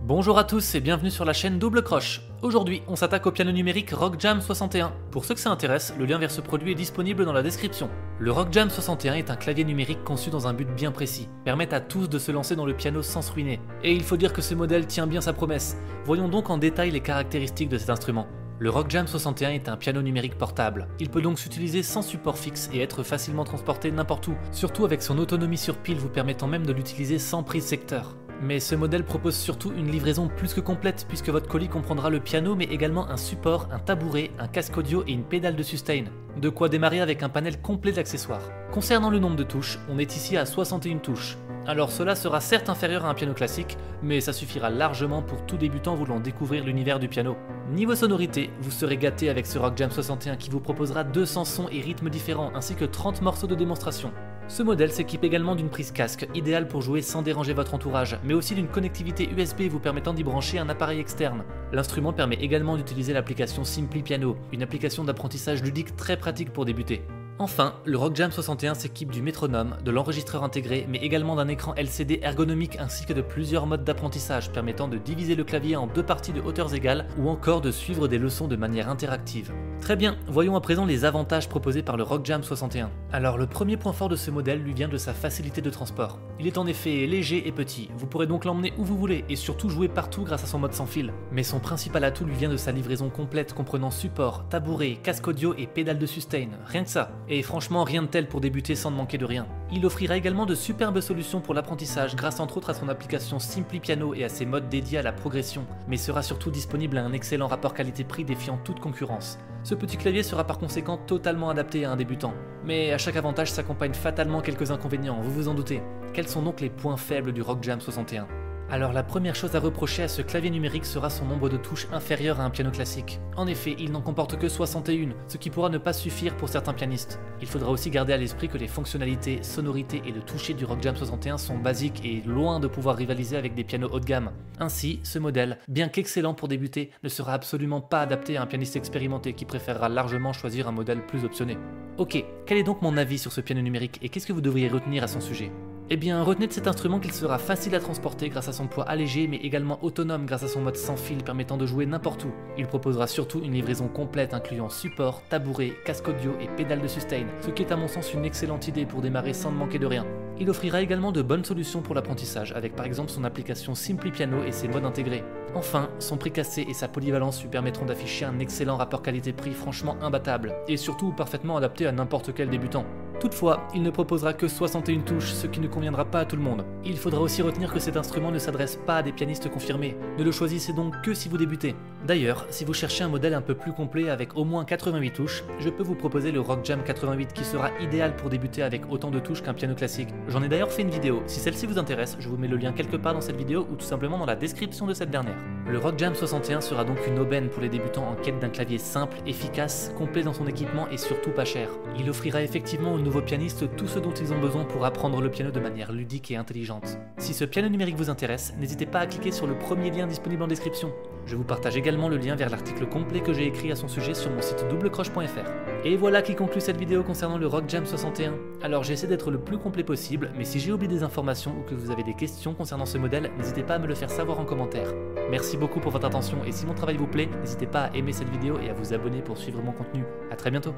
Bonjour à tous et bienvenue sur la chaîne Double Croche. Aujourd'hui, on s'attaque au piano numérique ROG Jam 61. Pour ceux que ça intéresse, le lien vers ce produit est disponible dans la description. Le ROG Jam 61 est un clavier numérique conçu dans un but bien précis, permettre à tous de se lancer dans le piano sans se ruiner. Et il faut dire que ce modèle tient bien sa promesse. Voyons donc en détail les caractéristiques de cet instrument. Le ROG Jam 61 est un piano numérique portable. Il peut donc s'utiliser sans support fixe et être facilement transporté n'importe où, surtout avec son autonomie sur pile vous permettant même de l'utiliser sans prise secteur. Mais ce modèle propose surtout une livraison plus que complète puisque votre colis comprendra le piano mais également un support, un tabouret, un casque audio et une pédale de sustain. De quoi démarrer avec un panel complet d'accessoires. Concernant le nombre de touches, on est ici à 61 touches. Alors cela sera certes inférieur à un piano classique, mais ça suffira largement pour tout débutant voulant découvrir l'univers du piano. Niveau sonorité, vous serez gâté avec ce ROG Jam 61 qui vous proposera 200 sons et rythmes différents ainsi que 30 morceaux de démonstration. Ce modèle s'équipe également d'une prise casque, idéale pour jouer sans déranger votre entourage, mais aussi d'une connectivité USB vous permettant d'y brancher un appareil externe. L'instrument permet également d'utiliser l'application Simply Piano, une application d'apprentissage ludique très pratique pour débuter. Enfin, le ROG Jam 61 s'équipe du métronome, de l'enregistreur intégré, mais également d'un écran LCD ergonomique ainsi que de plusieurs modes d'apprentissage permettant de diviser le clavier en deux parties de hauteurs égales ou encore de suivre des leçons de manière interactive. Très bien, voyons à présent les avantages proposés par le ROG Jam 61. Alors le premier point fort de ce modèle lui vient de sa facilité de transport. Il est en effet léger et petit, vous pourrez donc l'emmener où vous voulez et surtout jouer partout grâce à son mode sans fil. Mais son principal atout lui vient de sa livraison complète comprenant support, tabouret, casque audio et pédale de sustain, rien que ça. Et franchement rien de tel pour débuter sans ne manquer de rien. Il offrira également de superbes solutions pour l'apprentissage grâce entre autres à son application Simply Piano et à ses modes dédiés à la progression, mais sera surtout disponible à un excellent rapport qualité-prix défiant toute concurrence. Ce petit clavier sera par conséquent totalement adapté à un débutant. Mais à chaque avantage s'accompagnent fatalement quelques inconvénients, vous vous en doutez. Quels sont donc les points faibles du ROG Jam 61 ? Alors la première chose à reprocher à ce clavier numérique sera son nombre de touches inférieur à un piano classique. En effet, il n'en comporte que 61, ce qui pourra ne pas suffire pour certains pianistes. Il faudra aussi garder à l'esprit que les fonctionnalités, sonorités et le toucher du ROG Jam 61 sont basiques et loin de pouvoir rivaliser avec des pianos haut de gamme. Ainsi, ce modèle, bien qu'excellent pour débuter, ne sera absolument pas adapté à un pianiste expérimenté qui préférera largement choisir un modèle plus optionné. Ok, quel est donc mon avis sur ce piano numérique et qu'est-ce que vous devriez retenir à son sujet ? Eh bien, retenez de cet instrument qu'il sera facile à transporter grâce à son poids allégé mais également autonome grâce à son mode sans fil permettant de jouer n'importe où. Il proposera surtout une livraison complète incluant support, tabouret, casque audio et pédale de sustain, ce qui est à mon sens une excellente idée pour démarrer sans ne manquer de rien. Il offrira également de bonnes solutions pour l'apprentissage avec par exemple son application Simply Piano et ses modes intégrés. Enfin, son prix cassé et sa polyvalence lui permettront d'afficher un excellent rapport qualité-prix franchement imbattable et surtout parfaitement adapté à n'importe quel débutant. Toutefois, il ne proposera que 61 touches, ce qui ne conviendra pas à tout le monde. Il faudra aussi retenir que cet instrument ne s'adresse pas à des pianistes confirmés, ne le choisissez donc que si vous débutez. D'ailleurs, si vous cherchez un modèle un peu plus complet avec au moins 88 touches, je peux vous proposer le ROG Jam 88 qui sera idéal pour débuter avec autant de touches qu'un piano classique. J'en ai d'ailleurs fait une vidéo, si celle-ci vous intéresse, je vous mets le lien quelque part dans cette vidéo ou tout simplement dans la description de cette dernière. Le ROG Jam 61 sera donc une aubaine pour les débutants en quête d'un clavier simple, efficace, complet dans son équipement et surtout pas cher. Il offrira effectivement aux nouveaux pianistes tout ce dont ils ont besoin pour apprendre le piano de manière ludique et intelligente. Si ce piano numérique vous intéresse, n'hésitez pas à cliquer sur le premier lien disponible en description. Je vous partage également le lien vers l'article complet que j'ai écrit à son sujet sur mon site doublecroche.fr. Et voilà qui conclut cette vidéo concernant le ROG Jam 61. Alors j'essaie d'être le plus complet possible, mais si j'ai oublié des informations ou que vous avez des questions concernant ce modèle, n'hésitez pas à me le faire savoir en commentaire. Merci beaucoup pour votre attention et si mon travail vous plaît, n'hésitez pas à aimer cette vidéo et à vous abonner pour suivre mon contenu. A très bientôt.